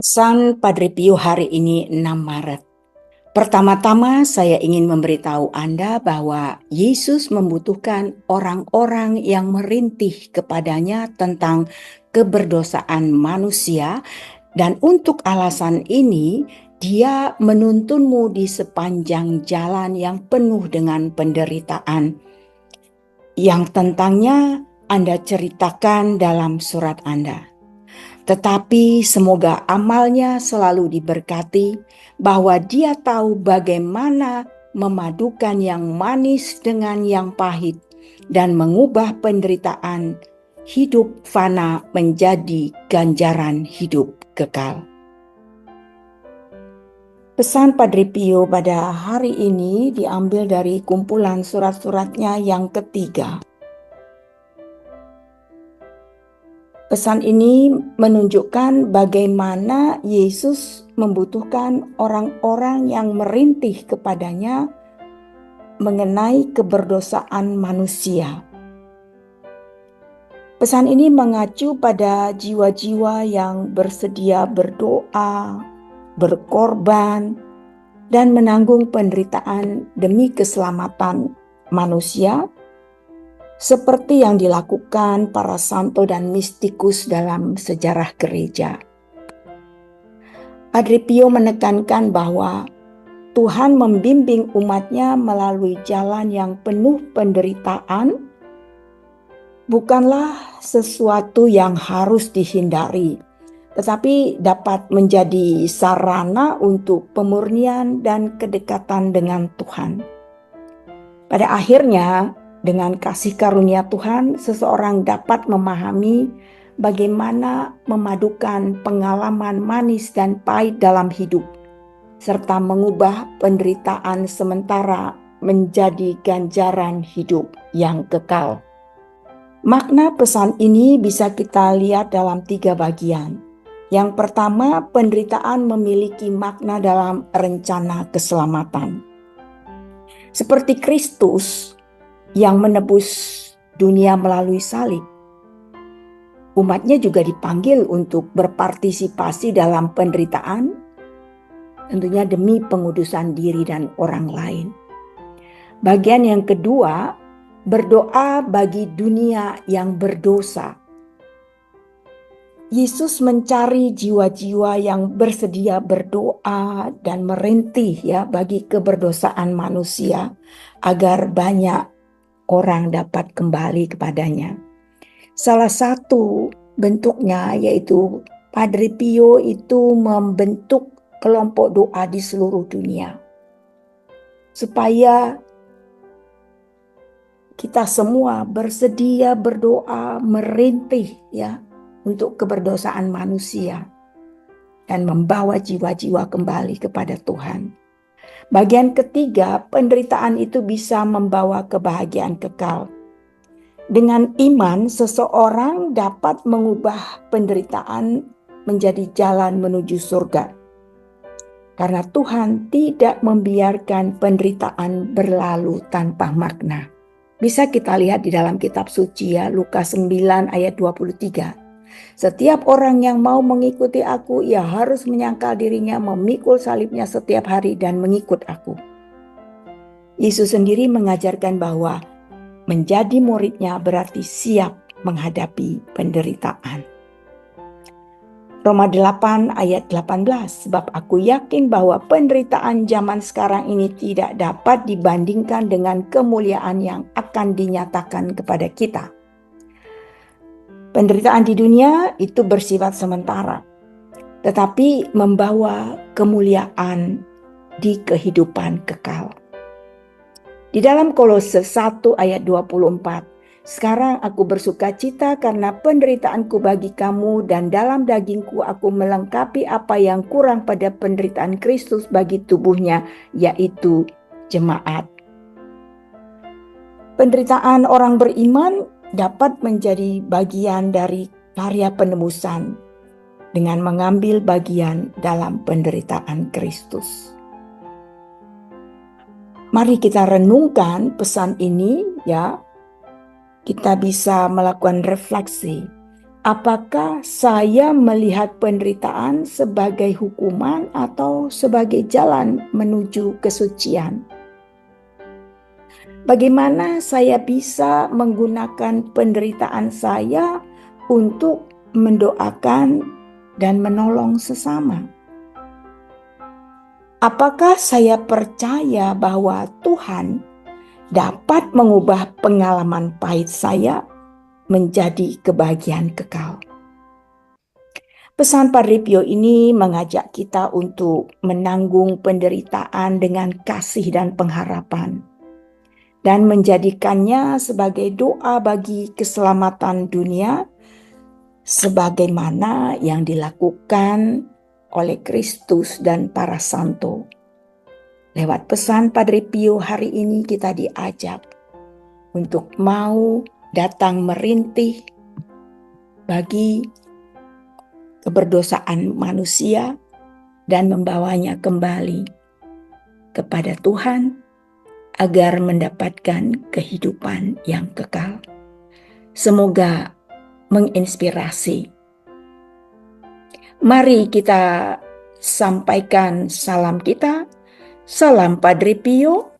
Pesan Padre Pio hari ini 6 Maret. Pertama-tama saya ingin memberitahu Anda bahwa Yesus membutuhkan orang-orang yang merintih kepadanya tentang keberdosaan manusia, dan untuk alasan ini Dia menuntunmu di sepanjang jalan yang penuh dengan penderitaan yang tentangnya Anda ceritakan dalam surat Anda. Tetapi semoga amalnya selalu diberkati, bahwa dia tahu bagaimana memadukan yang manis dengan yang pahit dan mengubah penderitaan hidup fana menjadi ganjaran hidup kekal. Pesan Padre Pio pada hari ini diambil dari kumpulan surat-suratnya yang ketiga. Pesan ini menunjukkan bagaimana Yesus membutuhkan orang-orang yang merintih kepadanya mengenai keberdosaan manusia. Pesan ini mengacu pada jiwa-jiwa yang bersedia berdoa, berkorban, dan menanggung penderitaan demi keselamatan manusia, seperti yang dilakukan para santo dan mistikus dalam sejarah gereja. Padre Pio menekankan bahwa Tuhan membimbing umatnya melalui jalan yang penuh penderitaan bukanlah sesuatu yang harus dihindari, tetapi dapat menjadi sarana untuk pemurnian dan kedekatan dengan Tuhan. Pada akhirnya, dengan kasih karunia Tuhan, seseorang dapat memahami bagaimana memadukan pengalaman manis dan pahit dalam hidup, serta mengubah penderitaan sementara menjadi ganjaran hidup yang kekal. Makna pesan ini bisa kita lihat dalam 3 bagian. Yang pertama, penderitaan memiliki makna dalam rencana keselamatan. Seperti Kristus yang menebus dunia melalui salib, umatnya juga dipanggil untuk berpartisipasi dalam penderitaan, tentunya demi pengudusan diri dan orang lain. Bagian yang kedua, berdoa bagi dunia yang berdosa. Yesus mencari jiwa-jiwa yang bersedia berdoa dan merintih bagi keberdosaan manusia, agar banyak orang dapat kembali kepadanya. Salah satu bentuknya yaitu Padre Pio itu membentuk kelompok doa di seluruh dunia, supaya kita semua bersedia berdoa, merintih untuk keberdosaan manusia dan membawa jiwa-jiwa kembali kepada Tuhan. Bagian ketiga, penderitaan itu bisa membawa kebahagiaan kekal. Dengan iman, seseorang dapat mengubah penderitaan menjadi jalan menuju surga. Karena Tuhan tidak membiarkan penderitaan berlalu tanpa makna. Bisa kita lihat di dalam kitab suci Lukas 9 ayat 23. Setiap orang yang mau mengikuti aku, ia harus menyangkal dirinya, memikul salibnya setiap hari dan mengikut aku. Yesus sendiri mengajarkan bahwa menjadi muridnya berarti siap menghadapi penderitaan. Roma 8 ayat 18, sebab aku yakin bahwa penderitaan zaman sekarang ini tidak dapat dibandingkan dengan kemuliaan yang akan dinyatakan kepada kita. Penderitaan di dunia itu bersifat sementara, tetapi membawa kemuliaan di kehidupan kekal. Di dalam Kolose 1 ayat 24, sekarang aku bersuka cita karena penderitaanku bagi kamu, dan dalam dagingku aku melengkapi apa yang kurang pada penderitaan Kristus bagi tubuhnya, yaitu jemaat. Penderitaan orang beriman dapat menjadi bagian dari karya penebusan dengan mengambil bagian dalam penderitaan Kristus. Mari kita renungkan pesan ini Kita bisa melakukan refleksi. Apakah saya melihat penderitaan sebagai hukuman atau sebagai jalan menuju kesucian? Bagaimana saya bisa menggunakan penderitaan saya untuk mendoakan dan menolong sesama? Apakah saya percaya bahwa Tuhan dapat mengubah pengalaman pahit saya menjadi kebahagiaan kekal? Pesan Padre Pio ini mengajak kita untuk menanggung penderitaan dengan kasih dan pengharapan, dan menjadikannya sebagai doa bagi keselamatan dunia, sebagaimana yang dilakukan oleh Kristus dan para santo. Lewat pesan Padre Pio hari ini kita diajak untuk mau datang merintih bagi keberdosaan manusia dan membawanya kembali kepada Tuhan agar mendapatkan kehidupan yang kekal. Semoga menginspirasi. Mari kita sampaikan salam kita. Salam Padre Pio.